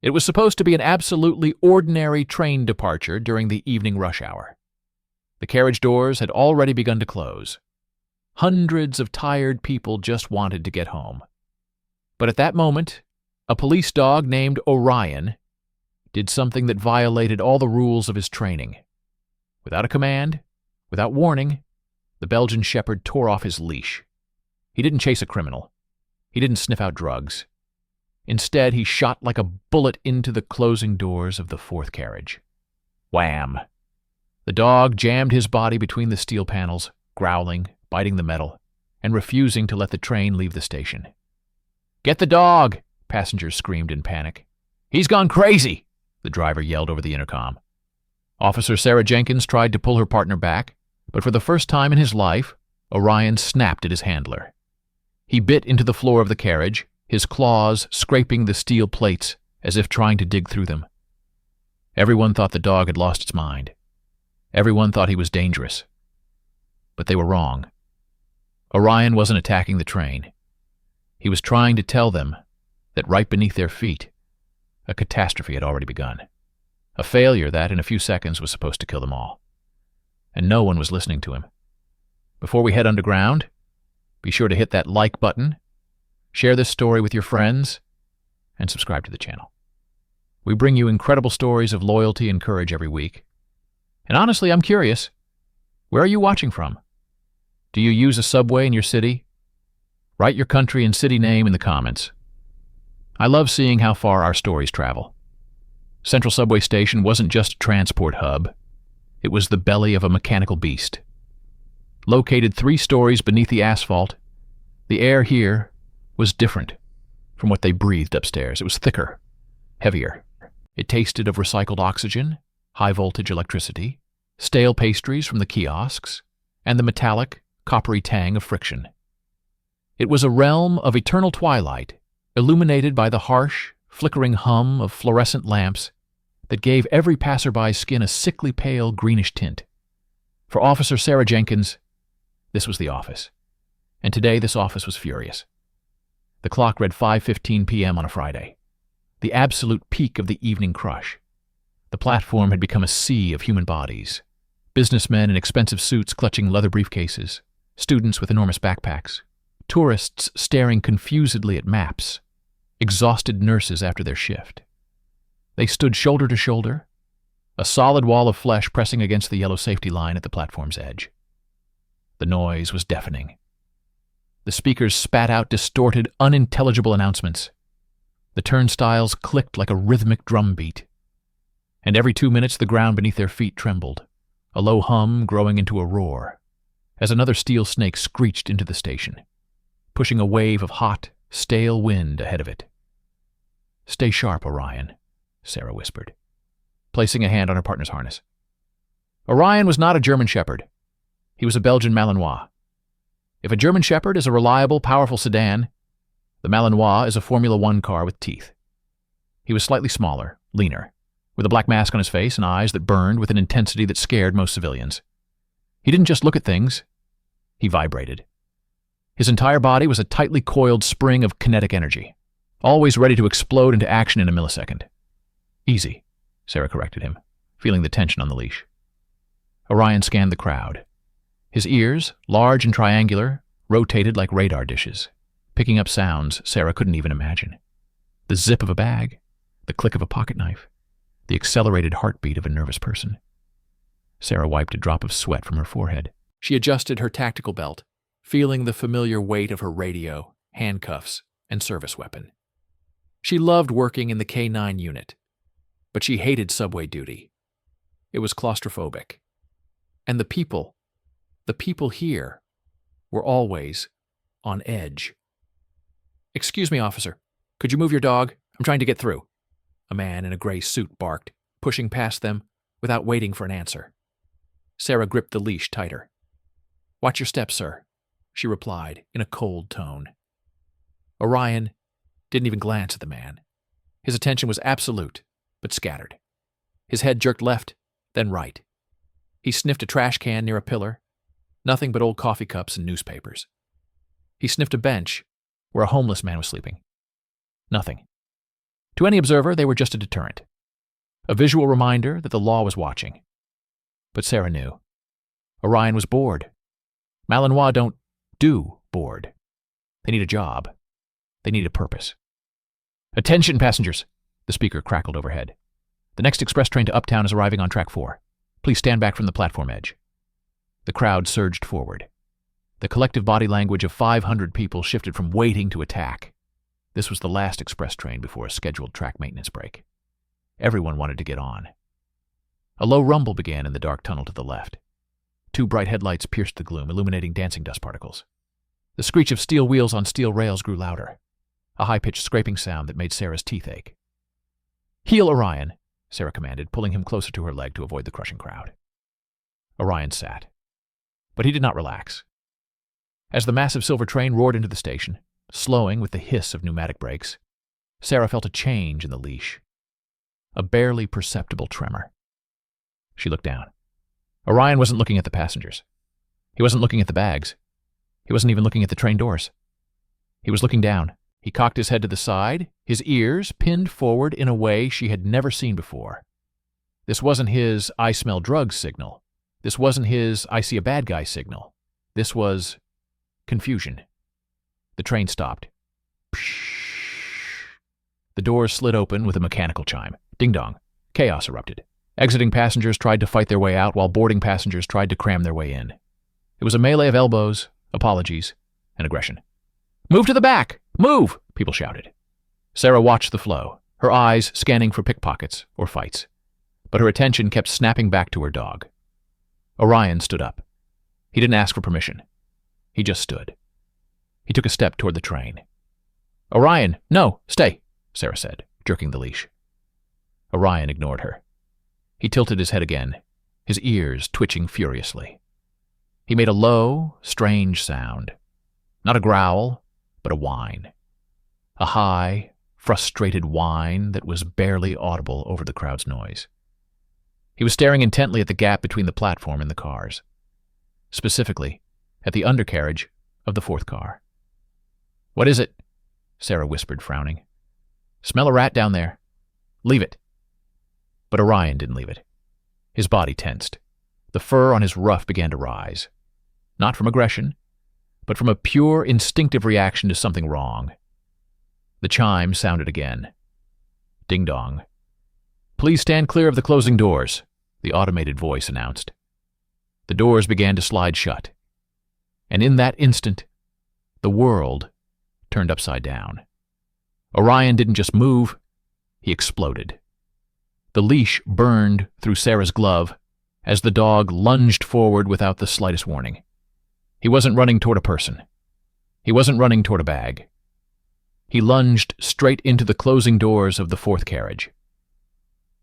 It was supposed to be an absolutely ordinary train departure during the evening rush hour. The carriage doors had already begun to close. Hundreds of tired people just wanted to get home. But at that moment, a police dog named Orion did something that violated all the rules of his training. Without a command, without warning, the Belgian shepherd tore off his leash. He didn't chase a criminal. He didn't sniff out drugs. Instead, he shot like a bullet into the closing doors of the fourth carriage. Wham! The dog jammed his body between the steel panels, growling, biting the metal, and refusing to let the train leave the station. "Get the dog!" passengers screamed in panic. "He's gone crazy!" the driver yelled over the intercom. Officer Sarah Jenkins tried to pull her partner back, but for the first time in his life, Orion snapped at his handler. He bit into the floor of the carriage, his claws scraping the steel plates as if trying to dig through them. Everyone thought the dog had lost its mind. Everyone thought he was dangerous. But they were wrong. Orion wasn't attacking the train. He was trying to tell them that right beneath their feet, a catastrophe had already begun. A failure that, in a few seconds, was supposed to kill them all. And no one was listening to him. Before we head underground, be sure to hit that like button, share this story with your friends, and subscribe to the channel. We bring you incredible stories of loyalty and courage every week. And honestly, I'm curious, where are you watching from? Do you use a subway in your city? Write your country and city name in the comments. I love seeing how far our stories travel. Central Subway Station wasn't just a transport hub. It was the belly of a mechanical beast. Located 3 stories beneath the asphalt, the air here was different from what they breathed upstairs. It was thicker, heavier. It tasted of recycled oxygen, high-voltage electricity, stale pastries from the kiosks, and the metallic, coppery tang of friction. It was a realm of eternal twilight, illuminated by the harsh, flickering hum of fluorescent lamps that gave every passerby's skin a sickly pale greenish tint. For Officer Sarah Jenkins, this was the office. And today this office was furious. The clock read 5:15 p.m. on a Friday, the absolute peak of the evening crush. The platform had become a sea of human bodies, businessmen in expensive suits clutching leather briefcases, students with enormous backpacks, tourists staring confusedly at maps, exhausted nurses after their shift. They stood shoulder to shoulder, a solid wall of flesh pressing against the yellow safety line at the platform's edge. The noise was deafening. The speakers spat out distorted, unintelligible announcements. The turnstiles clicked like a rhythmic drum beat. And every 2 minutes the ground beneath their feet trembled, a low hum growing into a roar, as another steel snake screeched into the station, pushing a wave of hot, stale wind ahead of it. "Stay sharp, Orion," Sarah whispered, placing a hand on her partner's harness. Orion was not a German shepherd. He was a Belgian Malinois. If a German shepherd is a reliable, powerful sedan, the Malinois is a Formula One car with teeth. He was slightly smaller, leaner, with a black mask on his face and eyes that burned with an intensity that scared most civilians. He didn't just look at things, he vibrated. His entire body was a tightly coiled spring of kinetic energy, always ready to explode into action in a millisecond. "Easy," Sarah corrected him, feeling the tension on the leash. Orion scanned the crowd. His ears, large and triangular, rotated like radar dishes, picking up sounds Sarah couldn't even imagine. The zip of a bag, the click of a pocket knife, the accelerated heartbeat of a nervous person. Sarah wiped a drop of sweat from her forehead. She adjusted her tactical belt, feeling the familiar weight of her radio, handcuffs, and service weapon. She loved working in the K9 unit, but she hated subway duty. It was claustrophobic. And the people here were always on edge. "Excuse me, officer. Could you move your dog? I'm trying to get through," a man in a gray suit barked, pushing past them without waiting for an answer. Sarah gripped the leash tighter. "Watch your step, sir," she replied in a cold tone. Orion didn't even glance at the man. His attention was absolute, but scattered. His head jerked left, then right. He sniffed a trash can near a pillar, nothing but old coffee cups and newspapers. He sniffed a bench where a homeless man was sleeping. Nothing. To any observer, they were just a deterrent, a visual reminder that the law was watching. But Sarah knew. Orion was bored. Malinois don't do bored. They need a job. They need a purpose. "Attention, passengers," the speaker crackled overhead. "The next express train to Uptown is arriving on track 4. Please stand back from the platform edge." The crowd surged forward. The collective body language of 500 people shifted from waiting to attack. This was the last express train before a scheduled track maintenance break. Everyone wanted to get on. A low rumble began in the dark tunnel to the left. 2 bright headlights pierced the gloom, illuminating dancing dust particles. The screech of steel wheels on steel rails grew louder, a high-pitched scraping sound that made Sarah's teeth ache. "Heel Orion," Sarah commanded, pulling him closer to her leg to avoid the crushing crowd. Orion sat, but he did not relax. As the massive silver train roared into the station, slowing with the hiss of pneumatic brakes, Sarah felt a change in the leash, a barely perceptible tremor. She looked down. Orion wasn't looking at the passengers. He wasn't looking at the bags. He wasn't even looking at the train doors. He was looking down. He cocked his head to the side, his ears pinned forward in a way she had never seen before. This wasn't his "I smell drugs" signal. This wasn't his "I see a bad guy" signal. This was confusion. The train stopped. The doors slid open with a mechanical chime. Ding-dong. Chaos erupted. Exiting passengers tried to fight their way out while boarding passengers tried to cram their way in. It was a melee of elbows, apologies, and aggression. "Move to the back! Move!" people shouted. Sarah watched the flow, her eyes scanning for pickpockets or fights, but her attention kept snapping back to her dog. Orion stood up. He didn't ask for permission. He just stood. He took a step toward the train. "Orion, no, stay," Sarah said, jerking the leash. Orion ignored her. He tilted his head again, his ears twitching furiously. He made a low, strange sound. Not a growl, but a whine. A high, frustrated whine that was barely audible over the crowd's noise. He was staring intently at the gap between the platform and the cars. Specifically, at the undercarriage of the 4th car. "What is it?" Sarah whispered, frowning. "Smell a rat down there. Leave it." But Orion didn't leave it. His body tensed. The fur on his ruff began to rise. Not from aggression, but from a pure instinctive reaction to something wrong. The chime sounded again. Ding-dong. "Please stand clear of the closing doors," the automated voice announced. The doors began to slide shut. And in that instant, the world turned upside down. Orion didn't just move, he exploded. The leash burned through Sarah's glove as the dog lunged forward without the slightest warning. He wasn't running toward a person. He wasn't running toward a bag. He lunged straight into the closing doors of the 4th carriage.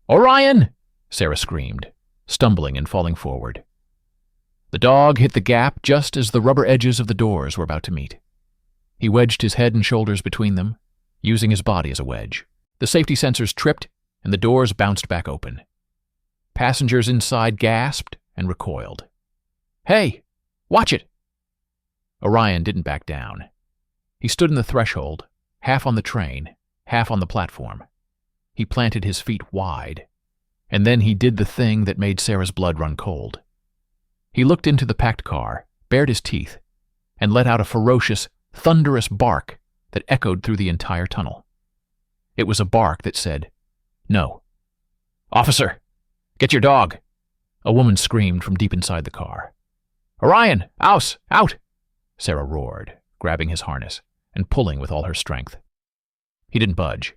"Orion!" Sarah screamed, stumbling and falling forward. The dog hit the gap just as the rubber edges of the doors were about to meet. He wedged his head and shoulders between them, using his body as a wedge. The safety sensors tripped, and the doors bounced back open. Passengers inside gasped and recoiled. "Hey! Watch it!" Orion didn't back down. He stood in the threshold, half on the train, half on the platform. He planted his feet wide, and then he did the thing that made Sarah's blood run cold. He looked into the packed car, bared his teeth, and let out a ferocious, thunderous bark that echoed through the entire tunnel. It was a bark that said, "No." "Officer, get your dog!" A woman screamed from deep inside the car. "Orion, out! Sarah roared, grabbing his harness and pulling with all her strength. He didn't budge.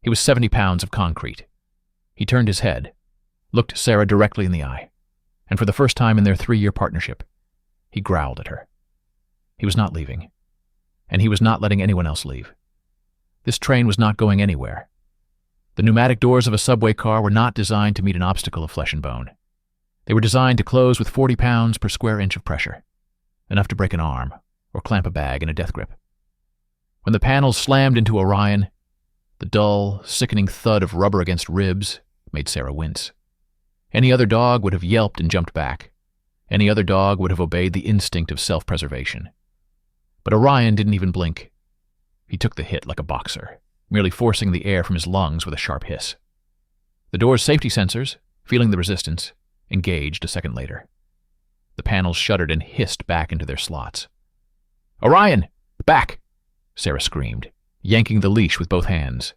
He was 70 pounds of concrete. He turned his head, looked Sarah directly in the eye, and for the first time in their 3-year partnership, he growled at her. He was not leaving, and he was not letting anyone else leave. This train was not going anywhere. The pneumatic doors of a subway car were not designed to meet an obstacle of flesh and bone. They were designed to close with 40 pounds per square inch of pressure, enough to break an arm or clamp a bag in a death grip. When the panels slammed into Orion, the dull, sickening thud of rubber against ribs made Sarah wince. Any other dog would have yelped and jumped back. Any other dog would have obeyed the instinct of self-preservation. But Orion didn't even blink. He took the hit like a boxer, merely forcing the air from his lungs with a sharp hiss. The door's safety sensors, feeling the resistance, engaged a second later. The panels shuddered and hissed back into their slots. "Orion! Back!" Sarah screamed, yanking the leash with both hands.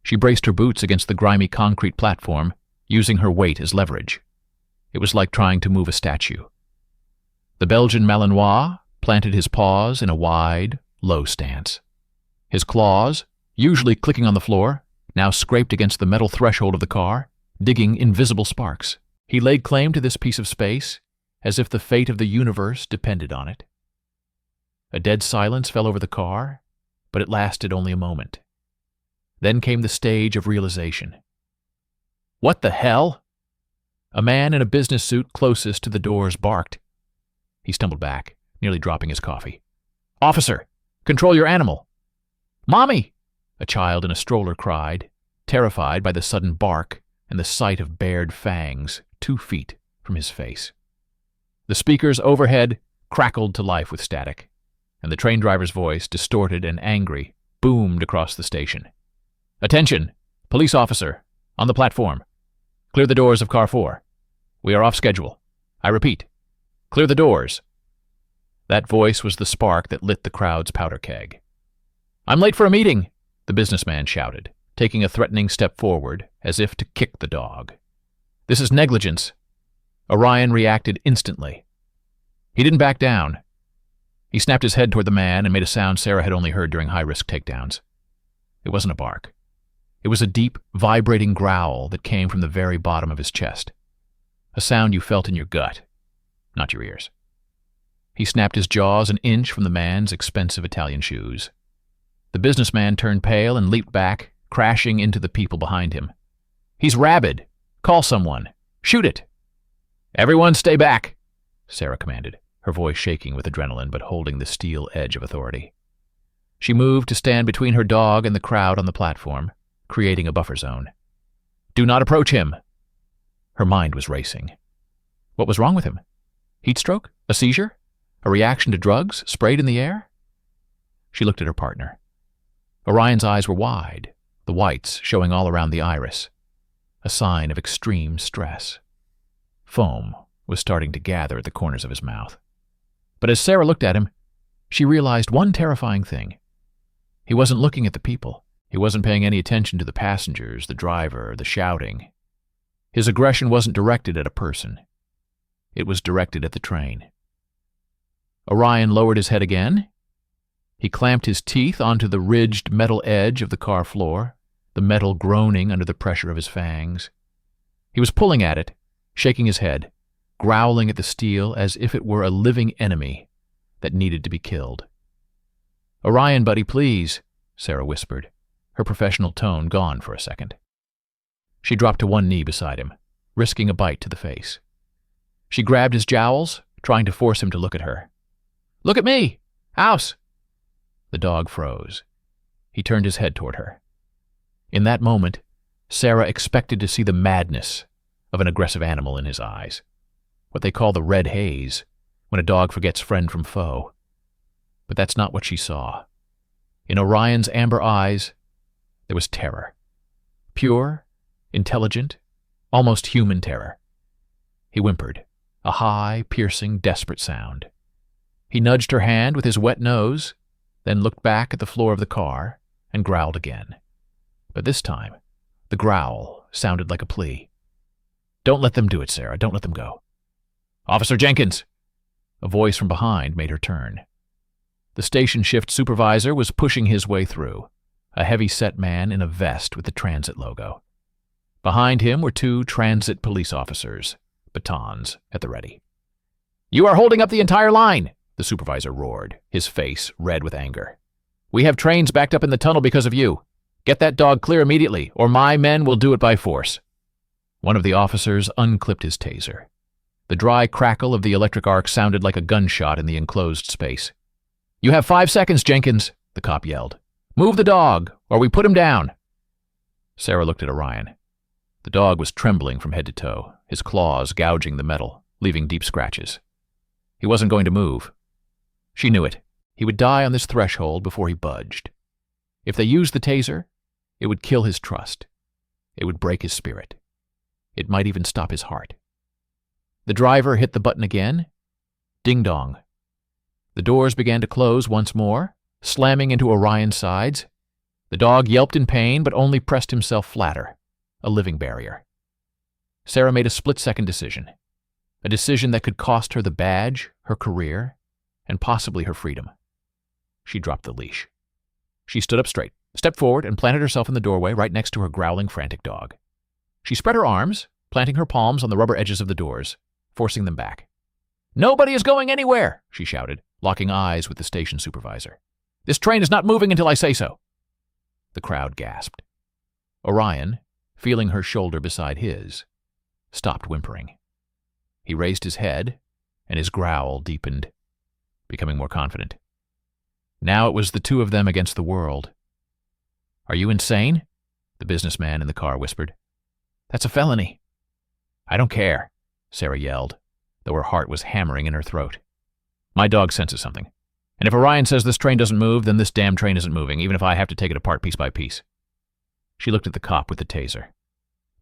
She braced her boots against the grimy concrete platform, using her weight as leverage. It was like trying to move a statue. The Belgian Malinois planted his paws in a wide, low stance. His claws, usually clicking on the floor, now scraped against the metal threshold of the car, digging invisible sparks. He laid claim to this piece of space as if the fate of the universe depended on it. A dead silence fell over the car, but it lasted only a moment. Then came the stage of realization. "What the hell?" A man in a business suit closest to the doors barked. He stumbled back, nearly dropping his coffee. "Officer, control your animal!" "Mommy!" a child in a stroller cried, terrified by the sudden bark and the sight of bared fangs 2 feet from his face. The speakers overhead crackled to life with static, and the train driver's voice, distorted and angry, boomed across the station. "Attention! Police officer! On the platform! Clear the doors of car 4. We are off schedule. I repeat, clear the doors." That voice was the spark that lit the crowd's powder keg. "I'm late for a meeting," the businessman shouted, taking a threatening step forward as if to kick the dog. "This is negligence." Orion reacted instantly. He didn't back down. He snapped his head toward the man and made a sound Sarah had only heard during high-risk takedowns. It wasn't a bark. It was a deep, vibrating growl that came from the very bottom of his chest. A sound you felt in your gut, not your ears. He snapped his jaws an inch from the man's expensive Italian shoes. The businessman turned pale and leaped back, crashing into the people behind him. "He's rabid! Call someone! Shoot it!" "Everyone stay back!" Sarah commanded, her voice shaking with adrenaline but holding the steel edge of authority. She moved to stand between her dog and the crowd on the platform, creating a buffer zone. "Do not approach him!" Her mind was racing. What was wrong with him? Heat stroke? A seizure? A reaction to drugs sprayed in the air? She looked at her partner. Orion's eyes were wide, the whites showing all around the iris, a sign of extreme stress. Foam was starting to gather at the corners of his mouth. But as Sarah looked at him, she realized one terrifying thing. He wasn't looking at the people. He wasn't paying any attention to the passengers, the driver, the shouting. His aggression wasn't directed at a person. It was directed at the train. Orion lowered his head again. He clamped his teeth onto the ridged metal edge of the car floor, the metal groaning under the pressure of his fangs. He was pulling at it, shaking his head, growling at the steel as if it were a living enemy that needed to be killed. "Orion, buddy, please," Sarah whispered, her professional tone gone for a second. She dropped to one knee beside him, risking a bite to the face. She grabbed his jowls, trying to force him to look at her. "Look at me! House!" The dog froze. He turned his head toward her. In that moment, Sarah expected to see the madness of an aggressive animal in his eyes, what they call the red haze, when a dog forgets friend from foe. But that's not what she saw. In Orion's amber eyes, there was terror. Pure, intelligent, almost human terror. He whimpered, a high, piercing, desperate sound. He nudged her hand with his wet nose, then looked back at the floor of the car and growled again. But this time, the growl sounded like a plea. "Don't let them do it, Sarah. Don't let them go." "Officer Jenkins!" A voice from behind made her turn. The station shift supervisor was pushing his way through, a heavy-set man in a vest with the transit logo. Behind him were 2 transit police officers, batons at the ready. "You are holding up the entire line!" the supervisor roared, his face red with anger. "We have trains backed up in the tunnel because of you. Get that dog clear immediately, or my men will do it by force." One of the officers unclipped his taser. The dry crackle of the electric arc sounded like a gunshot in the enclosed space. "You have 5 seconds, Jenkins," the cop yelled. "Move the dog, or we put him down." Sarah looked at Orion. The dog was trembling from head to toe, his claws gouging the metal, leaving deep scratches. He wasn't going to move. She knew it. He would die on this threshold before he budged. If they used the taser, It would kill his trust. It would break his spirit. It might even stop his heart. The driver hit the button again. Ding-dong. The doors began to close once more, slamming into Orion's sides. The dog yelped in pain, but only pressed himself flatter, a living barrier. Sarah made a split-second decision, a decision that could cost her the badge, her career, and possibly her freedom. She dropped the leash. She stood up straight, stepped forward, and planted herself in the doorway right next to her growling, frantic dog. She spread her arms, planting her palms on the rubber edges of the doors, forcing them back. "Nobody is going anywhere," she shouted, locking eyes with the station supervisor. "This train is not moving until I say so." The crowd gasped. Orion, feeling her shoulder beside his, stopped whimpering. He raised his head, and his growl deepened, becoming more confident. Now it was the two of them against the world. "Are you insane?" the businessman in the car whispered. "That's a felony." "I don't care," Sarah yelled, though her heart was hammering in her throat. "My dog senses something. And if Orion says this train doesn't move, then this damn train isn't moving, even if I have to take it apart piece by piece." She looked at the cop with the taser.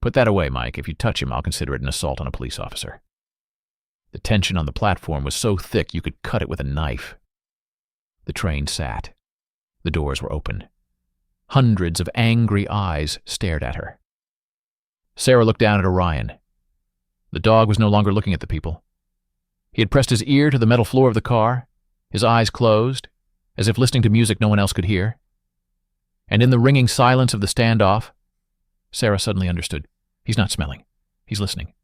"Put that away, Mike. If you touch him, I'll consider it an assault on a police officer." The tension on the platform was so thick you could cut it with a knife. The train sat. The doors were open. Hundreds of angry eyes stared at her. Sarah looked down at Orion. The dog was no longer looking at the people. He had pressed his ear to the metal floor of the car, his eyes closed, as if listening to music no one else could hear. And in the ringing silence of the standoff, Sarah suddenly understood. He's not smelling. He's listening.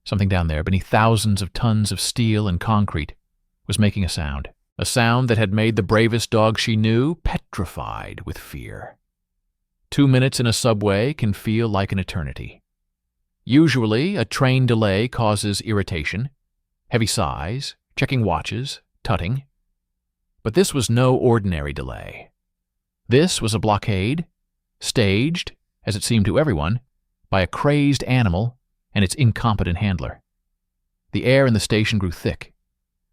Something down there, beneath thousands of tons of steel and concrete, was making a sound that had made the bravest dog she knew petrified with fear. 2 minutes in a subway can feel like an eternity. Usually, a train delay causes irritation, heavy sighs, checking watches, tutting. But this was no ordinary delay. This was a blockade, staged, as it seemed to everyone, by a crazed animal and its incompetent handler. The air in the station grew thick.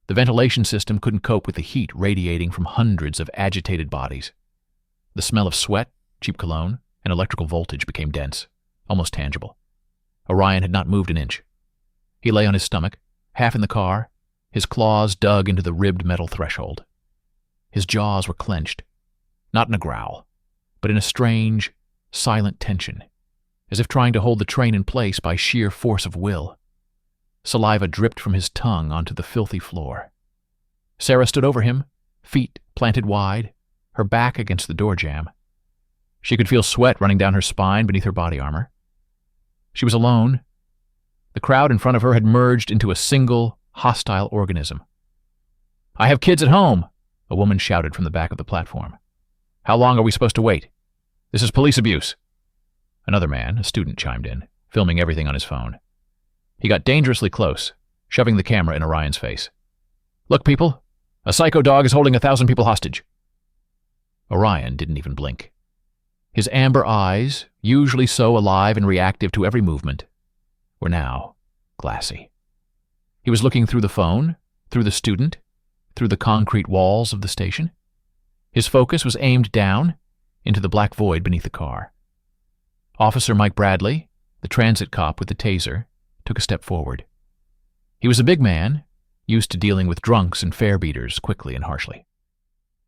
The ventilation system couldn't cope with the heat radiating from hundreds of agitated bodies. The smell of sweat, cheap cologne, and electrical voltage became dense, almost tangible. Orion had not moved an inch. He lay on his stomach, half in the car, his claws dug into the ribbed metal threshold. His jaws were clenched, not in a growl, but in a strange, silent tension, as if trying to hold the train in place by sheer force of will. Saliva dripped from his tongue onto the filthy floor. Sarah stood over him, feet planted wide, her back against the door jamb. She could feel sweat running down her spine beneath her body armor. She was alone. The crowd in front of her had merged into a single, hostile organism. "I have kids at home," a woman shouted from the back of the platform. "How long are we supposed to wait? This is police abuse." Another man, a student, chimed in, filming everything on his phone. He got dangerously close, shoving the camera in Orion's face. "Look, people, a psycho dog is holding 1,000 people hostage." Orion didn't even blink. His amber eyes, usually so alive and reactive to every movement, were now glassy. He was looking through the phone, through the student, through the concrete walls of the station. His focus was aimed down into the black void beneath the car. Officer Mike Bradley, the transit cop with the taser, took a step forward. He was a big man, used to dealing with drunks and fare beaters quickly and harshly.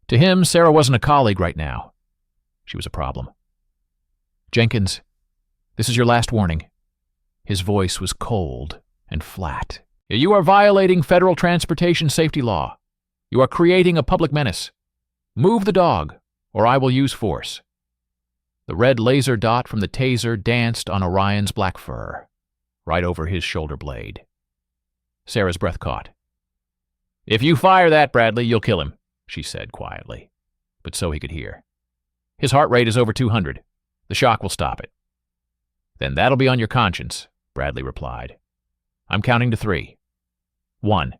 To him, Sarah wasn't a colleague right now. She was a problem. "Jenkins, this is your last warning." His voice was cold and flat. "You are violating federal transportation safety law. You are creating a public menace. Move the dog, or I will use force." The red laser dot from the taser danced on Orion's black fur, right over his shoulder blade. Sarah's breath caught. "If you fire that, Bradley, you'll kill him," she said quietly, but so he could hear. "His heart rate is over 200. The shock will stop it." "Then that'll be on your conscience," Bradley replied. "I'm counting to 3. 1.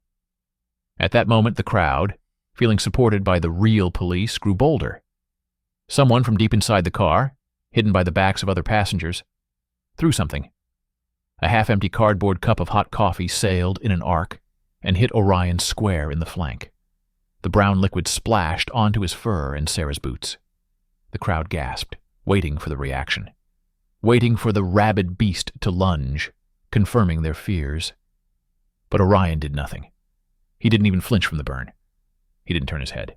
At that moment, the crowd, feeling supported by the real police, grew bolder. Someone from deep inside the car, hidden by the backs of other passengers, threw something. A half-empty cardboard cup of hot coffee sailed in an arc and hit Orion square in the flank. The brown liquid splashed onto his fur and Sarah's boots. The crowd gasped. waiting for the reaction, waiting for the rabid beast to lunge, confirming their fears. But Orion did nothing. He didn't even flinch from the burn. He didn't turn his head.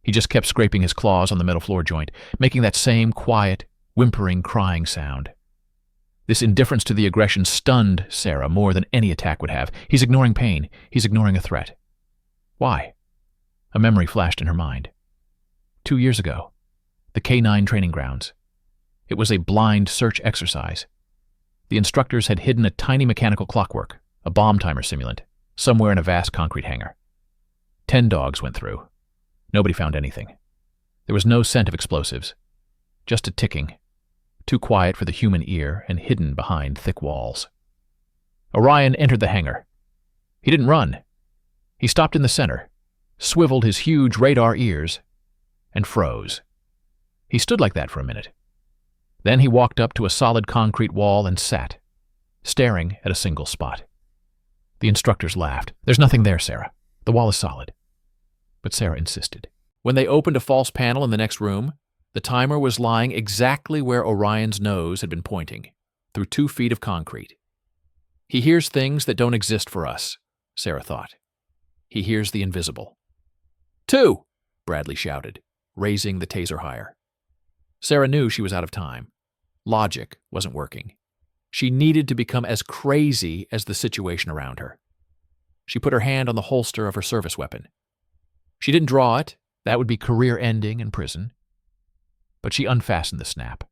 He just kept scraping his claws on the metal floor joint, making that same quiet, whimpering, crying sound. This indifference to the aggression stunned Sarah more than any attack would have. He's ignoring pain. He's ignoring a threat. Why? A memory flashed in her mind. 2 years ago, the K-9 training grounds. It was a blind search exercise. The instructors had hidden a tiny mechanical clockwork, a bomb timer simulant, somewhere in a vast concrete hangar. 10 dogs went through. Nobody found anything. There was no scent of explosives, just a ticking, too quiet for the human ear and hidden behind thick walls. Orion entered the hangar. He didn't run. He stopped in the center, swiveled his huge radar ears, and froze. He stood like that for a minute. Then he walked up to a solid concrete wall and sat, staring at a single spot. The instructors laughed. "There's nothing there, Sarah. The wall is solid." But Sarah insisted. When they opened a false panel in the next room, the timer was lying exactly where Orion's nose had been pointing, through 2 feet of concrete. He hears things that don't exist for us, Sarah thought. He hears the invisible. 2, Bradley shouted, raising the taser higher. Sarah knew she was out of time. Logic wasn't working. She needed to become as crazy as the situation around her. She put her hand on the holster of her service weapon. She didn't draw it. That would be career-ending in prison. But she unfastened the snap.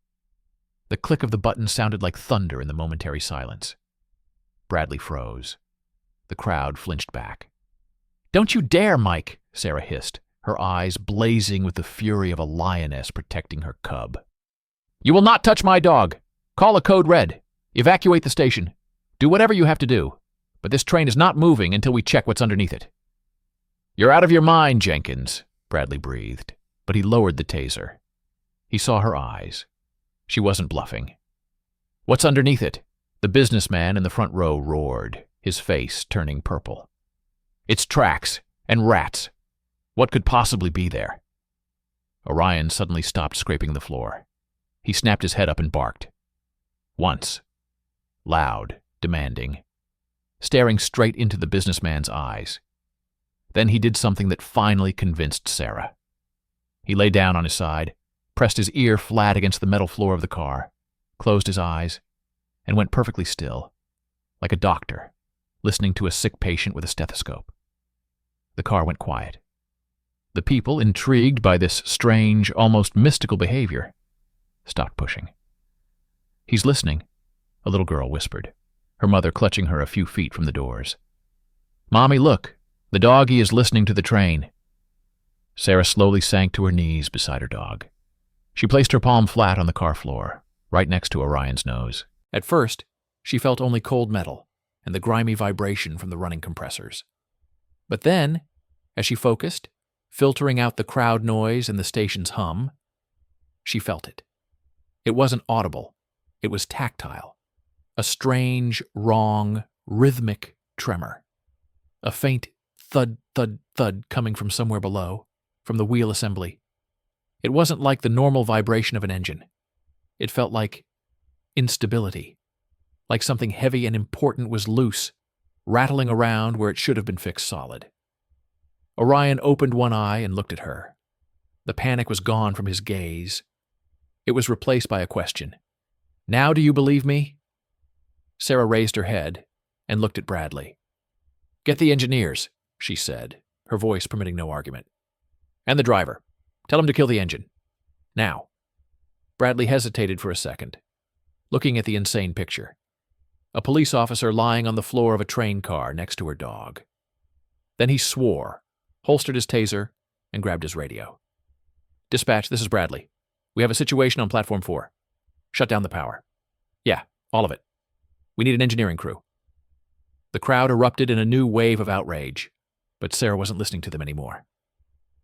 The click of the button sounded like thunder in the momentary silence. Bradley froze. The crowd flinched back. "Don't you dare, Mike," Sarah hissed, her eyes blazing with the fury of a lioness protecting her cub. "You will not touch my dog. Call a code red. Evacuate the station. Do whatever you have to do. But this train is not moving until we check what's underneath it." "You're out of your mind, Jenkins," Bradley breathed, but he lowered the taser. He saw her eyes. She wasn't bluffing. "What's underneath it?" The businessman in the front row roared, his face turning purple. "It's tracks and rats. What could possibly be there?" Orion suddenly stopped scraping the floor. He snapped his head up and barked. Once. Loud, demanding, staring straight into the businessman's eyes. Then he did something that finally convinced Sarah. He lay down on his side, pressed his ear flat against the metal floor of the car, closed his eyes, and went perfectly still, like a doctor listening to a sick patient with a stethoscope. The car went quiet. The people, intrigued by this strange, almost mystical behavior, stopped pushing. "He's listening," a little girl whispered, her mother clutching her a few feet from the doors. "Mommy, look, the doggy is listening to the train." Sarah slowly sank to her knees beside her dog. She placed her palm flat on the car floor, right next to Orion's nose. At first, she felt only cold metal and the grimy vibration from the running compressors. But then, as she focused, filtering out the crowd noise and the station's hum, she felt it. It wasn't audible. It was tactile. A strange, wrong, rhythmic tremor. A faint thud, thud, thud coming from somewhere below, from the wheel assembly. It wasn't like the normal vibration of an engine. It felt like instability, like something heavy and important was loose, rattling around where it should have been fixed solid. Orion opened one eye and looked at her. The panic was gone from his gaze. It was replaced by a question. "Now do you believe me?" Sarah raised her head and looked at Bradley. "Get the engineers," she said, her voice permitting no argument. "And the driver. Tell him to kill the engine. Now." Bradley hesitated for a second, looking at the insane picture. A police officer lying on the floor of a train car next to her dog. Then he swore, holstered his taser, and grabbed his radio. "Dispatch, this is Bradley. We have a situation on Platform 4. Shut down the power. Yeah, all of it. We need an engineering crew." The crowd erupted in a new wave of outrage, but Sarah wasn't listening to them anymore.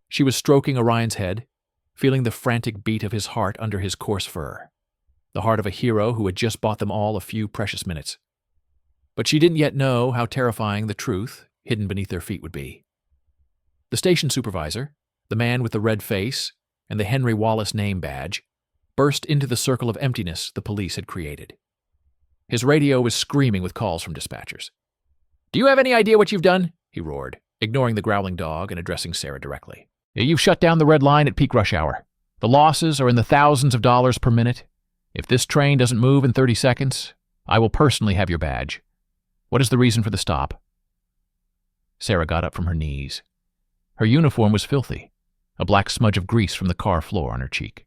She was stroking Orion's head, feeling the frantic beat of his heart under his coarse fur, the heart of a hero who had just bought them all a few precious minutes. But she didn't yet know how terrifying the truth, hidden beneath their feet, would be. The station supervisor, the man with the red face and the Henry Wallace name badge, burst into the circle of emptiness the police had created. His radio was screaming with calls from dispatchers. "Do you have any idea what you've done?" he roared, ignoring the growling dog and addressing Sarah directly. "You've shut down the red line at peak rush hour. The losses are in the thousands of dollars per minute. If this train doesn't move in 30 seconds, I will personally have your badge. What is the reason for the stop?" Sarah got up from her knees. Her uniform was filthy, a black smudge of grease from the car floor on her cheek.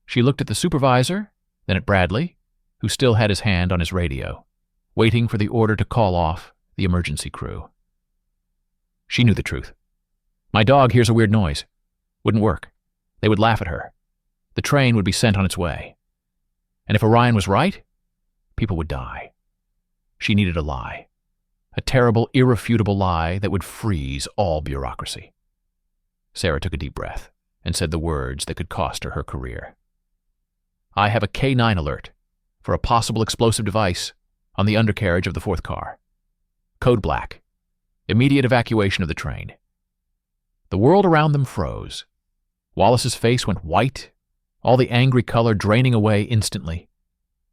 She looked at the supervisor, then at Bradley, who still had his hand on his radio, waiting for the order to call off the emergency crew. She knew the truth. "My dog hears a weird noise. Wouldn't work. They would laugh at her. The train would be sent on its way. And if Orion was right, people would die." She needed a lie. A terrible, irrefutable lie that would freeze all bureaucracy. Sarah took a deep breath and said the words that could cost her her career. "I have a K9 alert for a possible explosive device on the undercarriage of the fourth car. Code black. Immediate evacuation of the train." The world around them froze. Wallace's face went white, all the angry color draining away instantly.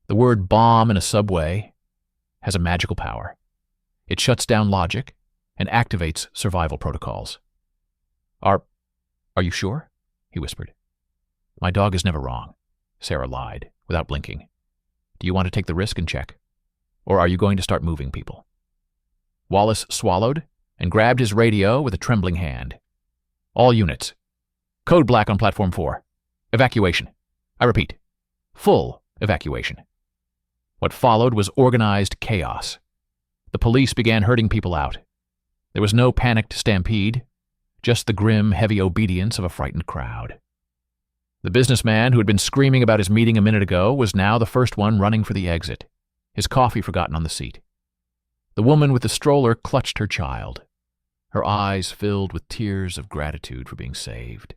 The word bomb in a subway has a magical power. It shuts down logic and activates survival protocols. Are you sure?" he whispered. "My dog is never wrong," Sarah lied, without blinking. "Do you want to take the risk and check? Or are you going to start moving people?" Wallace swallowed and grabbed his radio with a trembling hand. "All units. Code black on Platform 4. Evacuation. I repeat, full evacuation." What followed was organized chaos. The police began herding people out. There was no panicked stampede, just the grim, heavy obedience of a frightened crowd. The businessman who had been screaming about his meeting a minute ago was now the first one running for the exit, his coffee forgotten on the seat. The woman with the stroller clutched her child, her eyes filled with tears of gratitude for being saved.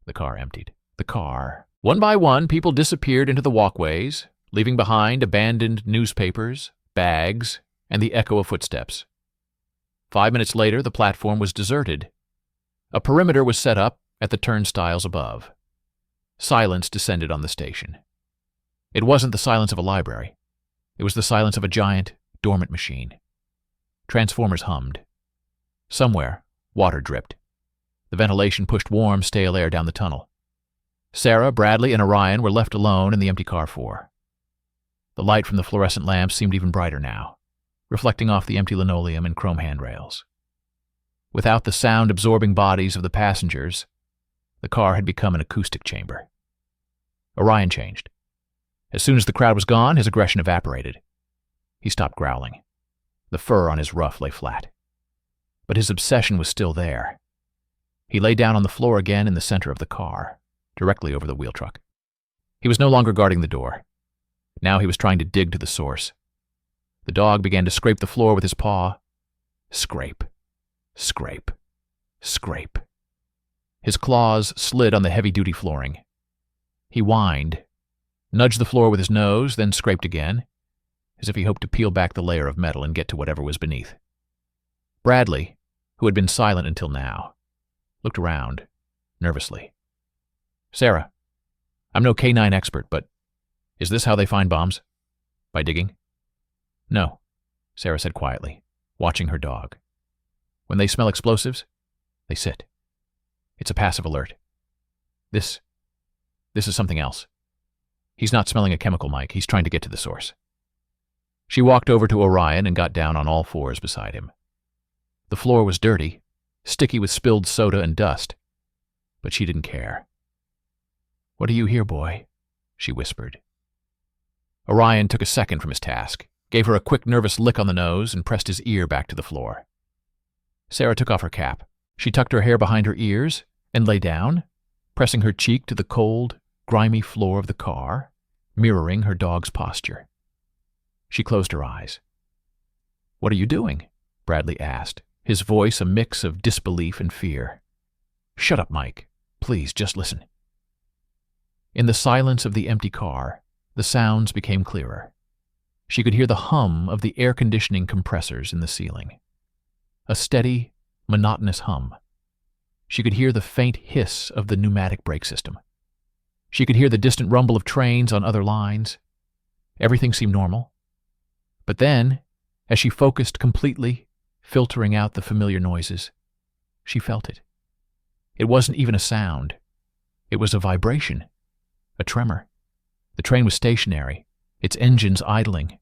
The car emptied. The car. One by one, people disappeared into the walkways, leaving behind abandoned newspapers, bags, and the echo of footsteps. 5 minutes later, the platform was deserted. A perimeter was set up at the turnstiles above. Silence descended on the station. It wasn't the silence of a library. It was the silence of a giant, dormant machine. Transformers hummed. Somewhere, water dripped. The ventilation pushed warm, stale air down the tunnel. Sarah, Bradley, and Orion were left alone in the empty car 4. The light from the fluorescent lamps seemed even brighter now, reflecting off the empty linoleum and chrome handrails. Without the sound-absorbing bodies of the passengers, the car had become an acoustic chamber. Orion changed. As soon as the crowd was gone, his aggression evaporated. He stopped growling. The fur on his ruff lay flat. But his obsession was still there. He lay down on the floor again in the center of the car, directly over the wheel truck. He was no longer guarding the door. Now he was trying to dig to the source. The dog began to scrape the floor with his paw. Scrape, scrape, scrape. His claws slid on the heavy-duty flooring. He whined, nudged the floor with his nose, then scraped again, as if he hoped to peel back the layer of metal and get to whatever was beneath. Bradley, who had been silent until now, looked around, nervously. "Sarah, I'm no K9 expert, but is this how they find bombs? By digging?" "No," Sarah said quietly, watching her dog. "When they smell explosives, they sit. It's a passive alert. This is something else. He's not smelling a chemical, Mike. He's trying to get to the source." She walked over to Orion and got down on all fours beside him. The floor was dirty, sticky with spilled soda and dust, but she didn't care. "What do you hear, boy?" she whispered. Orion took a second from his task, gave her a quick nervous lick on the nose, and pressed his ear back to the floor. Sarah took off her cap. She tucked her hair behind her ears and lay down, pressing her cheek to the cold, grimy floor of the car, mirroring her dog's posture. She closed her eyes. "What are you doing?" Bradley asked, his voice a mix of disbelief and fear. "Shut up, Mike. Please, just listen." In the silence of the empty car, the sounds became clearer. She could hear the hum of the air conditioning compressors in the ceiling. A steady, monotonous hum. She could hear the faint hiss of the pneumatic brake system. She could hear the distant rumble of trains on other lines. Everything seemed normal. But then, as she focused completely, filtering out the familiar noises, she felt it. It wasn't even a sound. It was a vibration, a tremor. The train was stationary, its engines idling.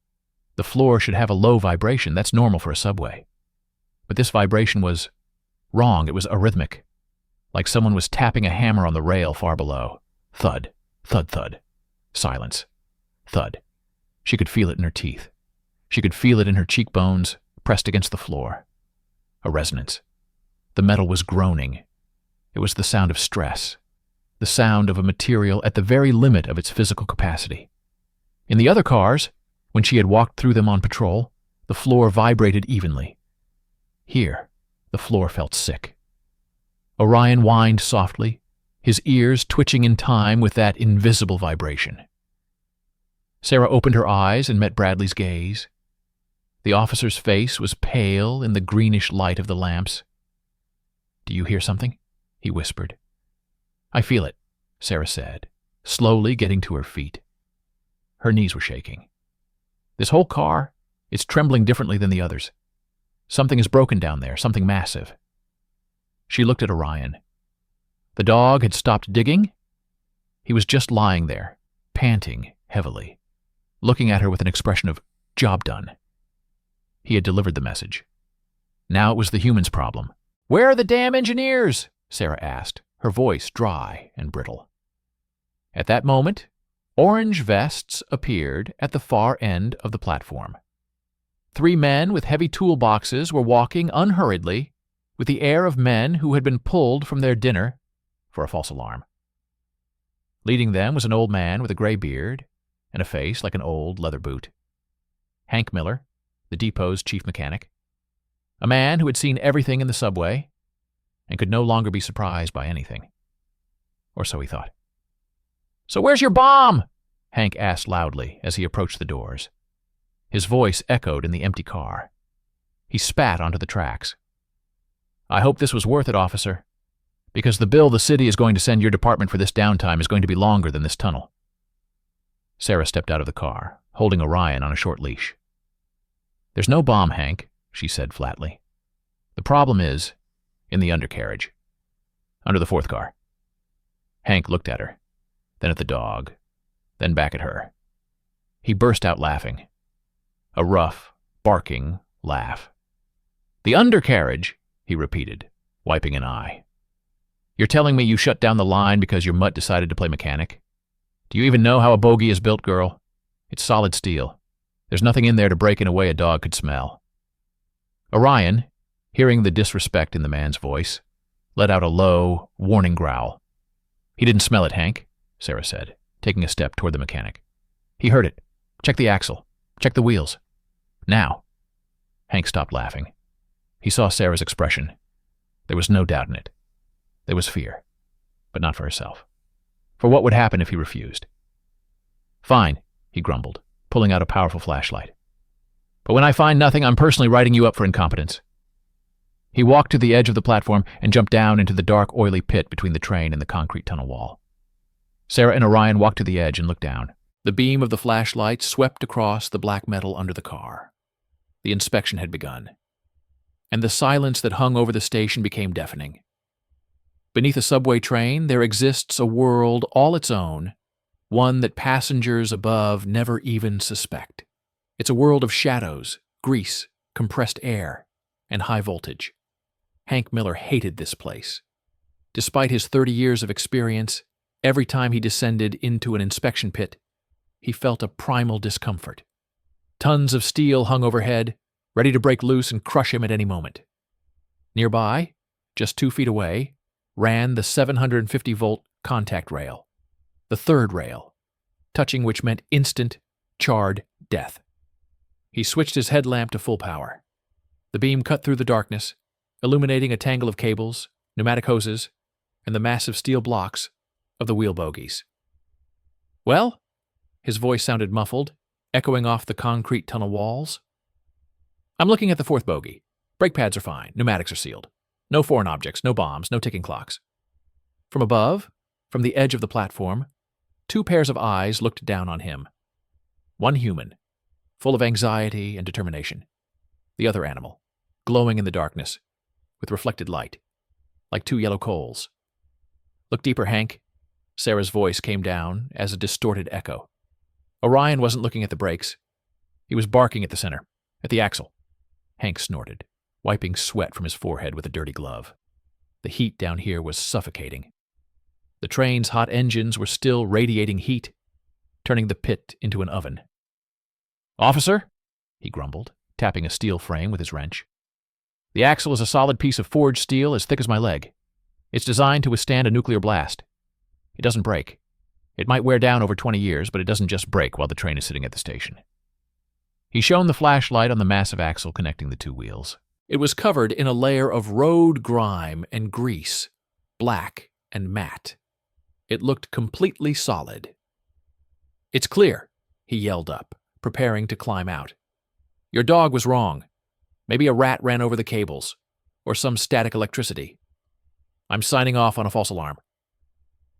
The floor should have a low vibration. That's normal for a subway. But this vibration was wrong. It was arrhythmic, like someone was tapping a hammer on the rail far below. Thud, thud, thud. Silence. Thud. She could feel it in her teeth. She could feel it in her cheekbones, pressed against the floor. A resonance. The metal was groaning. It was the sound of stress, the sound of a material at the very limit of its physical capacity. In the other cars, when she had walked through them on patrol, the floor vibrated evenly. Here, the floor felt sick. Orion whined softly, his ears twitching in time with that invisible vibration. Sarah opened her eyes and met Bradley's gaze. The officer's face was pale in the greenish light of the lamps. "Do you hear something?" he whispered. "I feel it," Sarah said, slowly getting to her feet. Her knees were shaking. "This whole car, it's trembling differently than the others. Something is broken down there, something massive." She looked at Orion. The dog had stopped digging. He was just lying there, panting heavily, looking at her with an expression of job done. He had delivered the message. Now it was the human's problem. "Where are the damn engineers?" Sarah asked, her voice dry and brittle. At that moment, orange vests appeared at the far end of the platform. 3 men with heavy toolboxes were walking unhurriedly, with the air of men who had been pulled from their dinner for a false alarm. Leading them was an old man with a gray beard and a face like an old leather boot. Hank Miller, the depot's chief mechanic. A man who had seen everything in the subway and could no longer be surprised by anything. Or so he thought. "So where's your bomb?" Hank asked loudly as he approached the doors. His voice echoed in the empty car. He spat onto the tracks. "I hope this was worth it, officer, because the bill the city is going to send your department for this downtime is going to be longer than this tunnel." Sarah stepped out of the car, holding Orion on a short leash. "There's no bomb, Hank," she said flatly. "The problem is in the undercarriage, under the 4th car." Hank looked at her, then at the dog, then back at her. He burst out laughing. A rough, barking laugh. "The undercarriage," he repeated, wiping an eye. "You're telling me you shut down the line because your mutt decided to play mechanic? Do you even know how a bogie is built, girl? It's solid steel. There's nothing in there to break in a way a dog could smell." Orion, hearing the disrespect in the man's voice, let out a low, warning growl. "He didn't smell it, Hank," Sarah said, taking a step toward the mechanic. "He heard it. Check the axle. Check the wheels. Now." Hank stopped laughing. He saw Sarah's expression. There was no doubt in it. There was fear, but not for herself. For what would happen if he refused? "Fine," he grumbled, pulling out a powerful flashlight. "But when I find nothing, I'm personally writing you up for incompetence." He walked to the edge of the platform and jumped down into the dark, oily pit between the train and the concrete tunnel wall. Sarah and Orion walked to the edge and looked down. The beam of the flashlight swept across the black metal under the car. The inspection had begun, and the silence that hung over the station became deafening. Beneath a subway train, there exists a world all its own, one that passengers above never even suspect. It's a world of shadows, grease, compressed air, and high voltage. Hank Miller hated this place. Despite his 30 years of experience, every time he descended into an inspection pit, he felt a primal discomfort. Tons of steel hung overhead, ready to break loose and crush him at any moment. Nearby, just 2 feet away, ran the 750-volt contact rail, the 3rd rail, touching which meant instant, charred death. He switched his headlamp to full power. The beam cut through the darkness, illuminating a tangle of cables, pneumatic hoses, and the massive steel blocks of the wheel bogies. "Well?" His voice sounded muffled, echoing off the concrete tunnel walls. "I'm looking at the 4th bogie. Brake pads are fine, pneumatics are sealed. No foreign objects, no bombs, no ticking clocks." From above, from the edge of the platform, Two pairs of eyes looked down on him. One human, full of anxiety and determination. The other animal, glowing in the darkness, with reflected light, like two yellow coals. "Look deeper, Hank." Sarah's voice came down as a distorted echo. Orion wasn't looking at the brakes. He was barking at the center, at the axle. Hank snorted, wiping sweat from his forehead with a dirty glove. The heat down here was suffocating. The train's hot engines were still radiating heat, turning the pit into an oven. "Officer," he grumbled, tapping a steel frame with his wrench. "The axle is a solid piece of forged steel as thick as my leg. It's designed to withstand a nuclear blast. It doesn't break. It might wear down over 20 years, but it doesn't just break while the train is sitting at the station." He shone the flashlight on the massive axle connecting the two wheels. It was covered in a layer of road grime and grease, black and matte. It looked completely solid. "It's clear," he yelled up, preparing to climb out. "Your dog was wrong. Maybe a rat ran over the cables, or some static electricity. I'm signing off on a false alarm."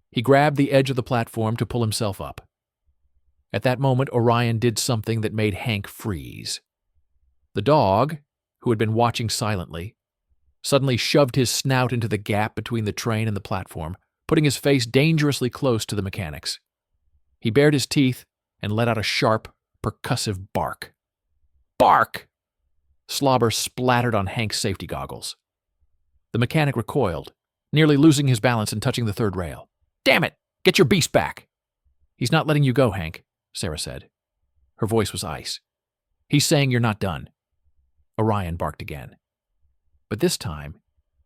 He grabbed the edge of the platform to pull himself up. At that moment, Orion did something that made Hank freeze. The dog, who had been watching silently, suddenly shoved his snout into the gap between the train and the platform, putting his face dangerously close to the mechanics. He bared his teeth and let out a sharp, percussive bark. Bark! Slobber splattered on Hank's safety goggles. The mechanic recoiled, nearly losing his balance and touching the third rail. "Damn it! Get your beast back!" "He's not letting you go, Hank," Sarah said. Her voice was ice. "He's saying you're not done." Orion barked again. But this time,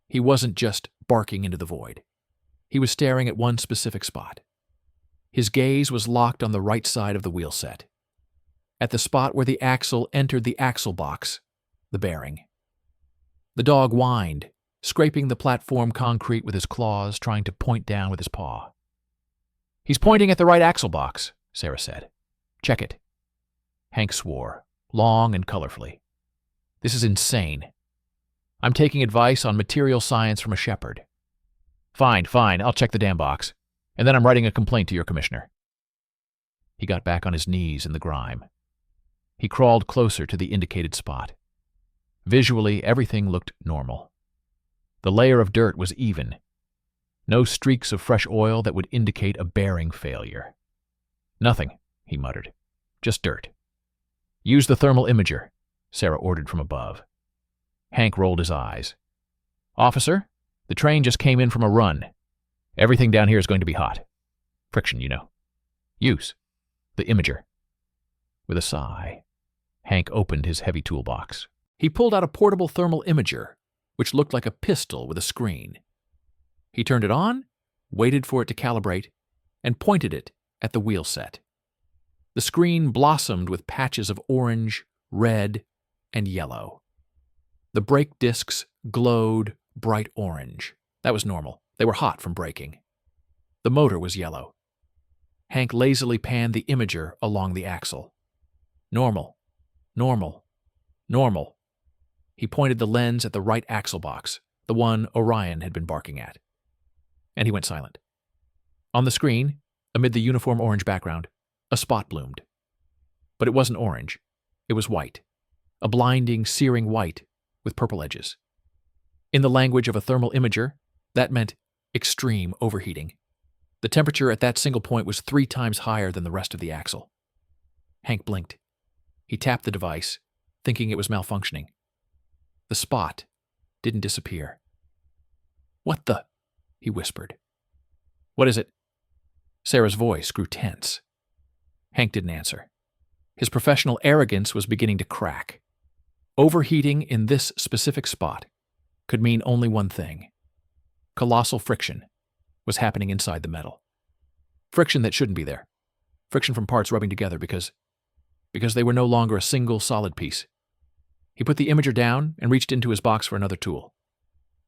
he wasn't just barking into the void. He was staring at one specific spot. His gaze was locked on the right side of the wheel set, at the spot where the axle entered the axle box, the bearing. The dog whined, scraping the platform concrete with his claws, trying to point down with his paw. "He's pointing at the right axle box," Sarah said. "Check it." Hank swore, long and colorfully. "This is insane. I'm taking advice on material science from a shepherd." Fine, I'll check the damn box. And then I'm writing a complaint to your commissioner." He got back on his knees in the grime. He crawled closer to the indicated spot. Visually, everything looked normal. The layer of dirt was even. No streaks of fresh oil that would indicate a bearing failure. "Nothing," he muttered. "Just dirt." "Use the thermal imager," Sarah ordered from above. Hank rolled his eyes. "Officer, the train just came in from a run. Everything down here is going to be hot. Friction, you know. Use the imager." With a sigh, Hank opened his heavy toolbox. He pulled out a portable thermal imager, which looked like a pistol with a screen. He turned it on, waited for it to calibrate, and pointed it at the wheel set. The screen blossomed with patches of orange, red, and yellow. The brake discs glowed bright orange. That was normal. They were hot from braking. The motor was yellow. Hank lazily panned the imager along the axle. Normal, normal, normal. He pointed the lens at the right axle box, the one Orion had been barking at. And he went silent. On the screen, amid the uniform orange background, a spot bloomed. But it wasn't orange. It was white. A blinding, searing white with purple edges. In the language of a thermal imager, that meant extreme overheating. The temperature at that single point was 3 times higher than the rest of the axle. Hank blinked. He tapped the device, thinking it was malfunctioning. The spot didn't disappear. "What the?" he whispered. "What is it?" Sarah's voice grew tense. Hank didn't answer. His professional arrogance was beginning to crack. Overheating in this specific spot could mean only one thing. Colossal friction was happening inside the metal. Friction that shouldn't be there. Friction from parts rubbing together because they were no longer a single solid piece. He put the imager down and reached into his box for another tool.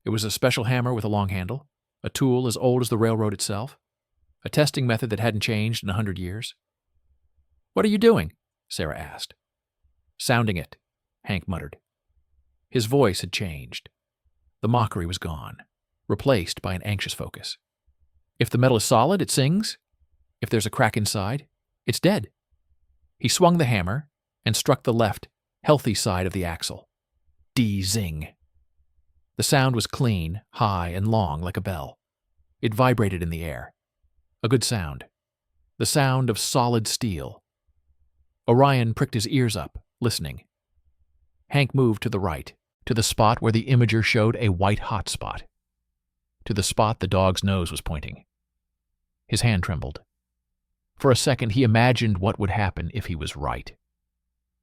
It was a special hammer with a long handle, a tool as old as the railroad itself, a testing method that hadn't changed in 100 years. "What are you doing?" Sarah asked. "Sounding it," Hank muttered. His voice had changed. The mockery was gone, replaced by an anxious focus. "If the metal is solid, it sings. If there's a crack inside, it's dead. He swung the hammer and struck the left, healthy side of the axle. D-zing. The sound was clean, high, and long like a bell. It vibrated in the air. A good sound. The sound of solid steel. Orion pricked his ears up, listening. Hank moved to the right, to the spot where the imager showed a white hot spot. To the spot the dog's nose was pointing. His hand trembled. For a second he imagined what would happen if he was right.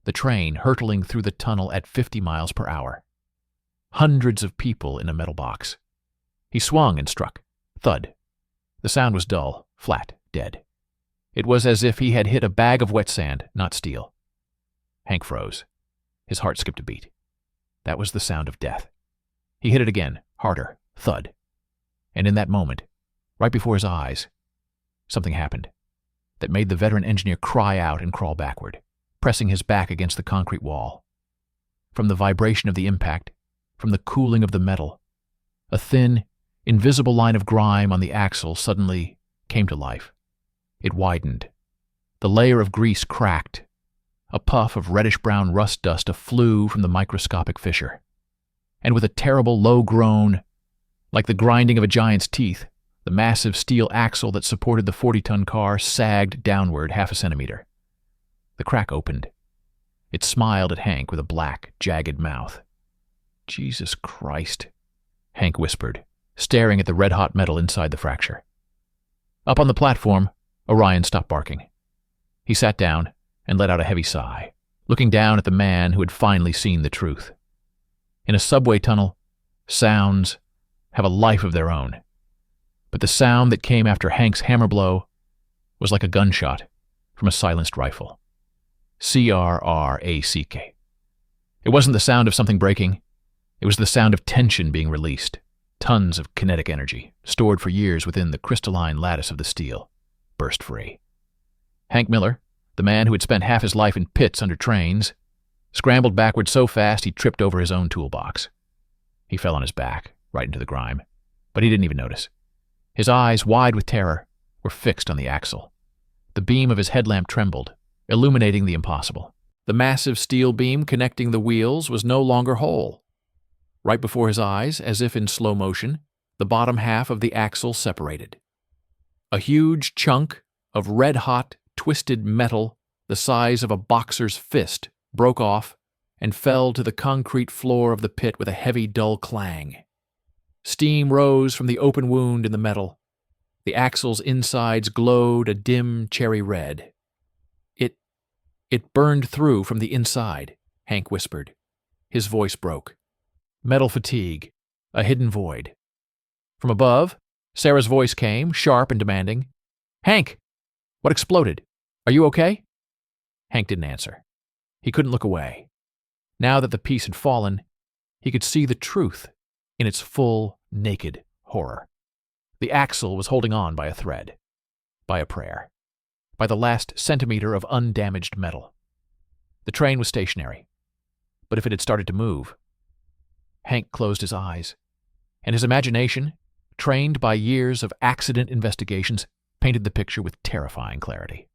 The train hurtling through the tunnel at 50 miles per hour. Hundreds of people in a metal box. He swung and struck. Thud. The sound was dull, flat, dead. It was as if he had hit a bag of wet sand, not steel. Hank froze. His heart skipped a beat. That was the sound of death. He hit it again, harder, thud. And in that moment, right before his eyes, something happened that made the veteran engineer cry out and crawl backward, pressing his back against the concrete wall. From the vibration of the impact, from the cooling of the metal, a thin, invisible line of grime on the axle suddenly came to life. It widened. The layer of grease cracked. A puff of reddish-brown rust dust flew from the microscopic fissure. And with a terrible low groan, like the grinding of a giant's teeth, the massive steel axle that supported the 40-ton car sagged downward half a centimeter. The crack opened. It smiled at Hank with a black, jagged mouth. "Jesus Christ," Hank whispered, staring at the red-hot metal inside the fracture. Up on the platform, Orion stopped barking. He sat down and let out a heavy sigh, looking down at the man who had finally seen the truth. In a subway tunnel, sounds have a life of their own. But the sound that came after Hank's hammer blow was like a gunshot from a silenced rifle. C-R-R-A-C-K. It wasn't the sound of something breaking. It was the sound of tension being released, tons of kinetic energy, stored for years within the crystalline lattice of the steel, burst free. Hank Miller, the man who had spent half his life in pits under trains, scrambled backward so fast he tripped over his own toolbox. He fell on his back, right into the grime, but he didn't even notice. His eyes, wide with terror, were fixed on the axle. The beam of his headlamp trembled, illuminating the impossible. The massive steel beam connecting the wheels was no longer whole. Right before his eyes, as if in slow motion, the bottom half of the axle separated. A huge chunk of red-hot, twisted metal the size of a boxer's fist broke off and fell to the concrete floor of the pit with a heavy, dull clang. Steam rose from the open wound in the metal. The axle's insides glowed a dim cherry red. It burned through from the inside, Hank whispered. His voice broke. Metal fatigue, a hidden void. From above, Sarah's voice came, sharp and demanding. "Hank! What exploded? Are you okay?" Hank didn't answer. He couldn't look away. Now that the piece had fallen, he could see the truth in its full, naked horror. The axle was holding on by a thread, by a prayer, by the last centimeter of undamaged metal. The train was stationary, but if it had started to move... Hank closed his eyes, and his imagination, trained by years of accident investigations, painted the picture with terrifying clarity.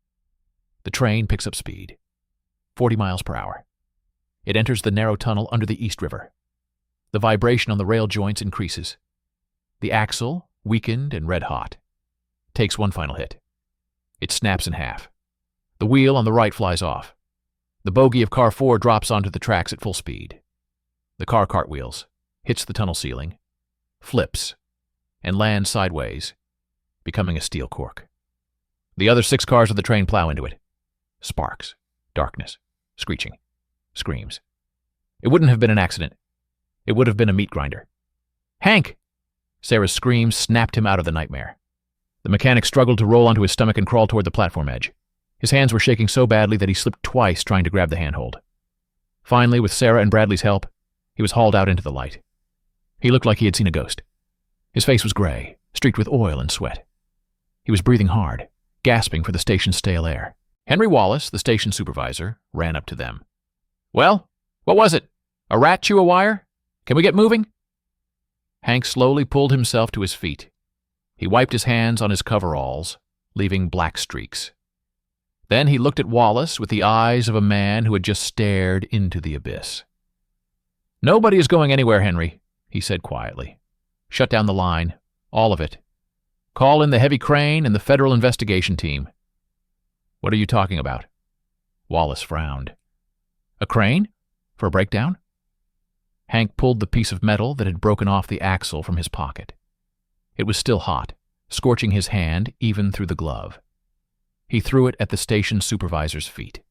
The train picks up speed, 40 miles per hour. It enters the narrow tunnel under the East River. The vibration on the rail joints increases. The axle, weakened and red-hot, takes one final hit. It snaps in half. The wheel on the right flies off. The bogie of car 4 drops onto the tracks at full speed. The car cartwheels, hits the tunnel ceiling, flips, and lands sideways, becoming a steel cork. The other 6 cars of the train plow into it. Sparks, darkness, screeching, screams. It wouldn't have been an accident. It would have been a meat grinder. "Hank!" Sarah's scream snapped him out of the nightmare. The mechanic struggled to roll onto his stomach and crawl toward the platform edge. His hands were shaking so badly that he slipped twice trying to grab the handhold. Finally, with Sarah and Bradley's help, he was hauled out into the light. He looked like he had seen a ghost. His face was gray, streaked with oil and sweat. He was breathing hard, gasping for the station's stale air. Henry Wallace, the station supervisor, ran up to them. "Well, what was it? A rat chew a wire? Can we get moving?" Hank slowly pulled himself to his feet. He wiped his hands on his coveralls, leaving black streaks. Then he looked at Wallace with the eyes of a man who had just stared into the abyss. "Nobody is going anywhere, Henry," he said quietly. "Shut down the line. All of it. Call in the heavy crane and the federal investigation team." "What are you talking about?" Wallace frowned. "A crane? For a breakdown?" Hank pulled the piece of metal that had broken off the axle from his pocket. It was still hot, scorching his hand even through the glove. He threw it at the station supervisor's feet.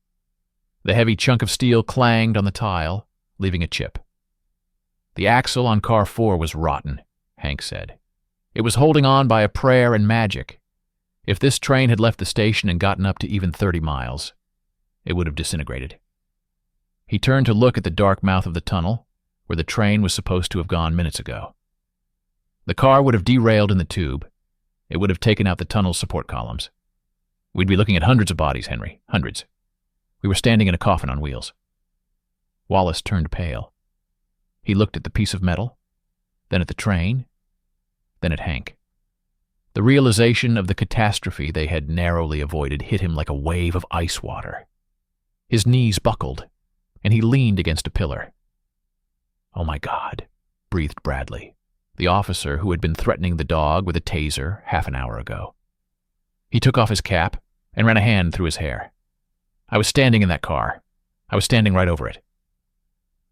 The heavy chunk of steel clanged on the tile, leaving a chip. "The axle on car 4 was rotten," Hank said. "It was holding on by a prayer and magic. If this train had left the station and gotten up to even 30 miles, it would have disintegrated." He turned to look at the dark mouth of the tunnel, where the train was supposed to have gone minutes ago. The car would have derailed in the tube. It would have taken out the tunnel's support columns. We'd be looking at hundreds of bodies, Henry, hundreds. We were standing in a coffin on wheels. Wallace turned pale. He looked at the piece of metal, then at the train, then at Hank. The realization of the catastrophe they had narrowly avoided hit him like a wave of ice water. His knees buckled, and he leaned against a pillar. "Oh my God," breathed Bradley, the officer who had been threatening the dog with a taser half an hour ago. He took off his cap and ran a hand through his hair. "I was standing in that car. I was standing right over it."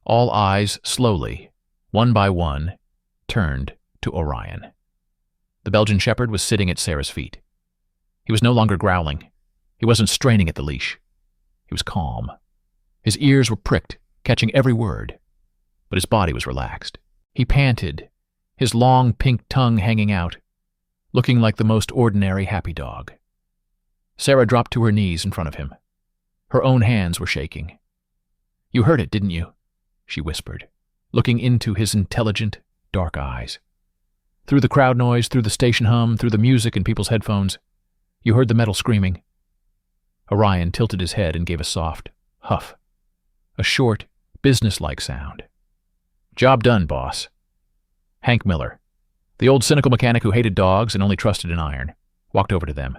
All eyes slowly, one by one, turned to Orion. The Belgian shepherd was sitting at Sarah's feet. He was no longer growling. He wasn't straining at the leash. He was calm. His ears were pricked, catching every word, but his body was relaxed. He panted, his long pink tongue hanging out, looking like the most ordinary happy dog. Sarah dropped to her knees in front of him. Her own hands were shaking. "You heard it, didn't you?" she whispered, looking into his intelligent, dark eyes. "Through the crowd noise, through the station hum, through the music in people's headphones, you heard the metal screaming." Orion tilted his head and gave a soft huff, a short, businesslike sound. "Job done, boss." Hank Miller, the old cynical mechanic who hated dogs and only trusted in iron, walked over to them.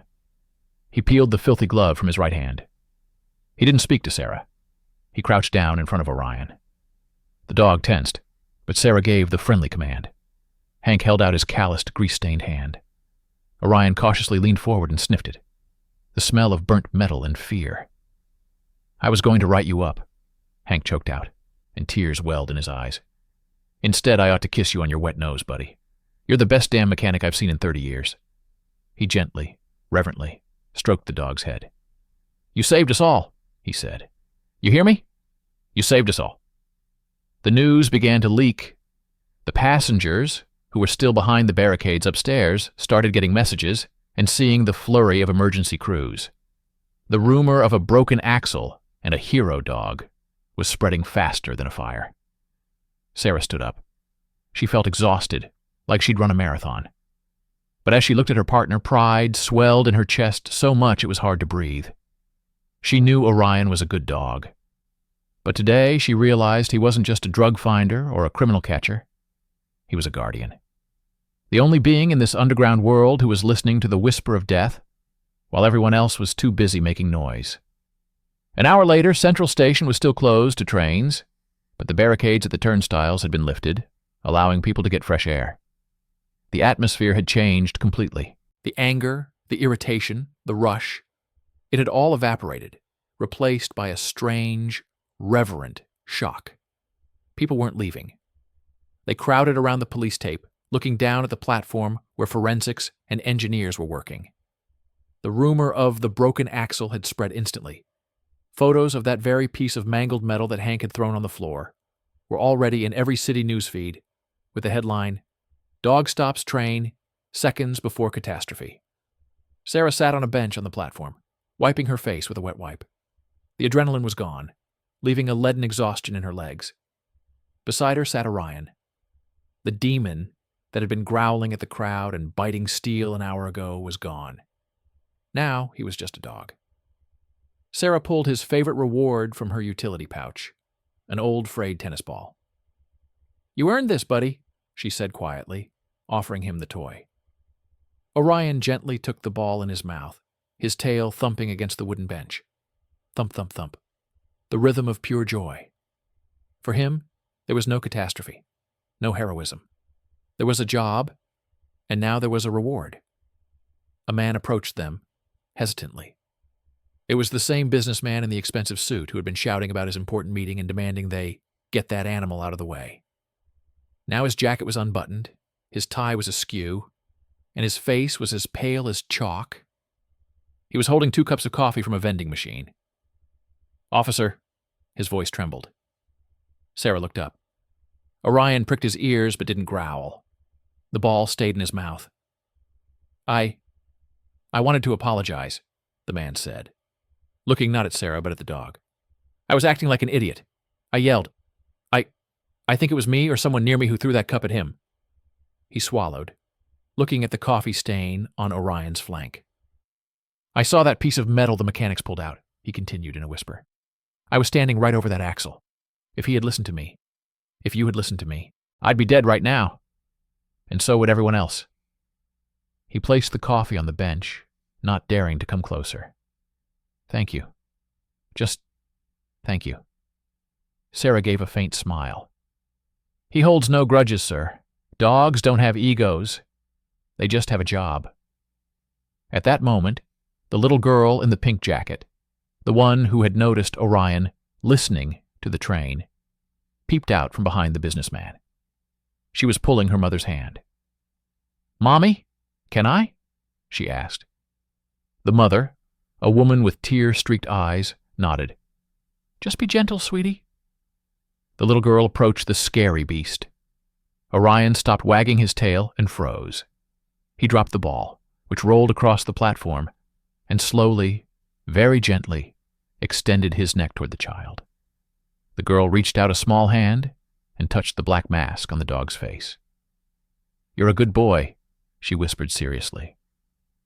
He peeled the filthy glove from his right hand. He didn't speak to Sarah. He crouched down in front of Orion. The dog tensed, but Sarah gave the friendly command. Hank held out his calloused, grease-stained hand. Orion cautiously leaned forward and sniffed it. The smell of burnt metal and fear. "I was going to write you up," Hank choked out, and tears welled in his eyes. "Instead, I ought to kiss you on your wet nose, buddy. You're the best damn mechanic I've seen in 30 years. He gently, reverently, stroked the dog's head. "You saved us all," he said. "You hear me? You saved us all." The news began to leak. The passengers, who were still behind the barricades upstairs, started getting messages and seeing the flurry of emergency crews. The rumor of a broken axle and a hero dog was spreading faster than a fire. Sarah stood up. She felt exhausted, like she'd run a marathon. But as she looked at her partner, pride swelled in her chest so much it was hard to breathe. She knew Orion was a good dog. But today she realized he wasn't just a drug finder or a criminal catcher. He was a guardian. The only being in this underground world who was listening to the whisper of death, while everyone else was too busy making noise. An hour later, Central Station was still closed to trains, but the barricades at the turnstiles had been lifted, allowing people to get fresh air. The atmosphere had changed completely. The anger, the irritation, the rush, it had all evaporated, replaced by a strange, reverent shock. People weren't leaving. They crowded around the police tape, looking down at the platform where forensics and engineers were working. The rumor of the broken axle had spread instantly. Photos of that very piece of mangled metal that Hank had thrown on the floor were already in every city newsfeed, with the headline, "Dog stops train, seconds before catastrophe." Sarah sat on a bench on the platform, wiping her face with a wet wipe. The adrenaline was gone, leaving a leaden exhaustion in her legs. Beside her sat Orion. The demon that had been growling at the crowd and biting steel an hour ago was gone. Now he was just a dog. Sarah pulled his favorite reward from her utility pouch, an old frayed tennis ball. "You earned this, buddy," she said quietly, offering him the toy. Orion gently took the ball in his mouth, his tail thumping against the wooden bench. Thump, thump, thump. The rhythm of pure joy. For him, there was no catastrophe, no heroism. There was a job, and now there was a reward. A man approached them, hesitantly. It was the same businessman in the expensive suit who had been shouting about his important meeting and demanding they get that animal out of the way. Now his jacket was unbuttoned, his tie was askew, and his face was as pale as chalk. He was holding 2 cups of coffee from a vending machine. "Officer," his voice trembled. Sarah looked up. Orion pricked his ears but didn't growl. The ball stayed in his mouth. I wanted to apologize," the man said, looking not at Sarah but at the dog. "I was acting like an idiot. I yelled. I think it was me or someone near me who threw that cup at him." He swallowed, looking at the coffee stain on Orion's flank. "I saw that piece of metal the mechanics pulled out," he continued in a whisper. "I was standing right over that axle. If he had listened to me, if you had listened to me, I'd be dead right now. And so would everyone else." He placed the coffee on the bench, not daring to come closer. "Thank you. Just thank you." Sarah gave a faint smile. "He holds no grudges, sir. Dogs don't have egos. They just have a job." At that moment, the little girl in the pink jacket, the one who had noticed Orion listening to the train, peeped out from behind the businessman. She was pulling her mother's hand. "Mommy, can I?" she asked. The mother, a woman with tear-streaked eyes, nodded. "Just be gentle, sweetie." The little girl approached the scary beast. Orion stopped wagging his tail and froze. He dropped the ball, which rolled across the platform, and slowly, very gently, extended his neck toward the child. The girl reached out a small hand and touched the black mask on the dog's face. "You're a good boy," she whispered seriously.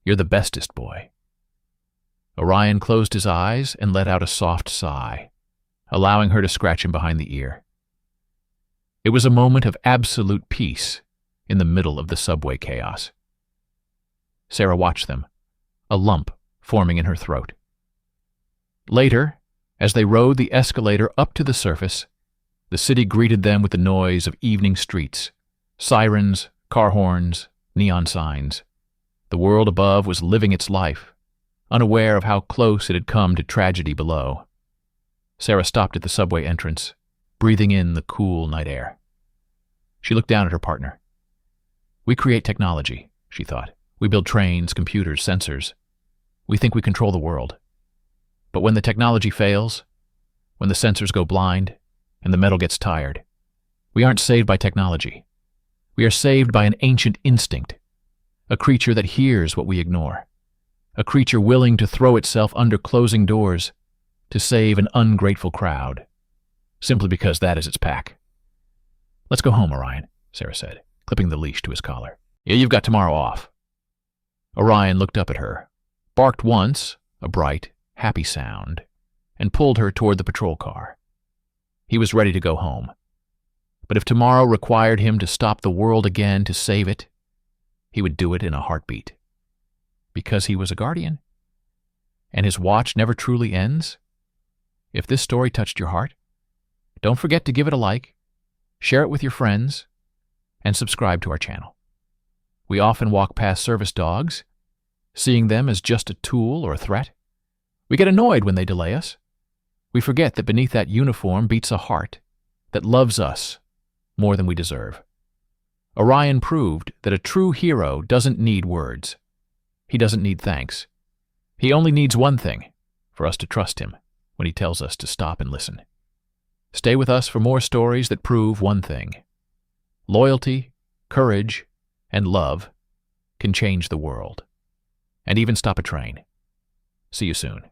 "You're the bestest boy." Orion closed his eyes and let out a soft sigh, allowing her to scratch him behind the ear. It was a moment of absolute peace in the middle of the subway chaos. Sarah watched them, a lump forming in her throat. Later, as they rode the escalator up to the surface, the city greeted them with the noise of evening streets, sirens, car horns, neon signs. The world above was living its life, unaware of how close it had come to tragedy below. Sarah stopped at the subway entrance, breathing in the cool night air. She looked down at her partner. "We create technology," she thought. "We build trains, computers, sensors. We think we control the world. But when the technology fails, when the sensors go blind, and the metal gets tired, we aren't saved by technology. We are saved by an ancient instinct, a creature that hears what we ignore, a creature willing to throw itself under closing doors to save an ungrateful crowd, simply because that is its pack." "Let's go home, Orion," Sarah said, clipping the leash to his collar. "Yeah, you've got tomorrow off." Orion looked up at her, barked once, a bright, happy sound, and pulled her toward the patrol car. He was ready to go home. But if tomorrow required him to stop the world again to save it, he would do it in a heartbeat. Because he was a guardian. And his watch never truly ends. If this story touched your heart, don't forget to give it a like, share it with your friends, and subscribe to our channel. We often walk past service dogs, seeing them as just a tool or a threat. We get annoyed when they delay us. We forget that beneath that uniform beats a heart that loves us more than we deserve. Orion proved that a true hero doesn't need words. He doesn't need thanks. He only needs one thing, for us to trust him when he tells us to stop and listen. Stay with us for more stories that prove one thing. Loyalty, courage, and love can change the world, and even stop a train. See you soon.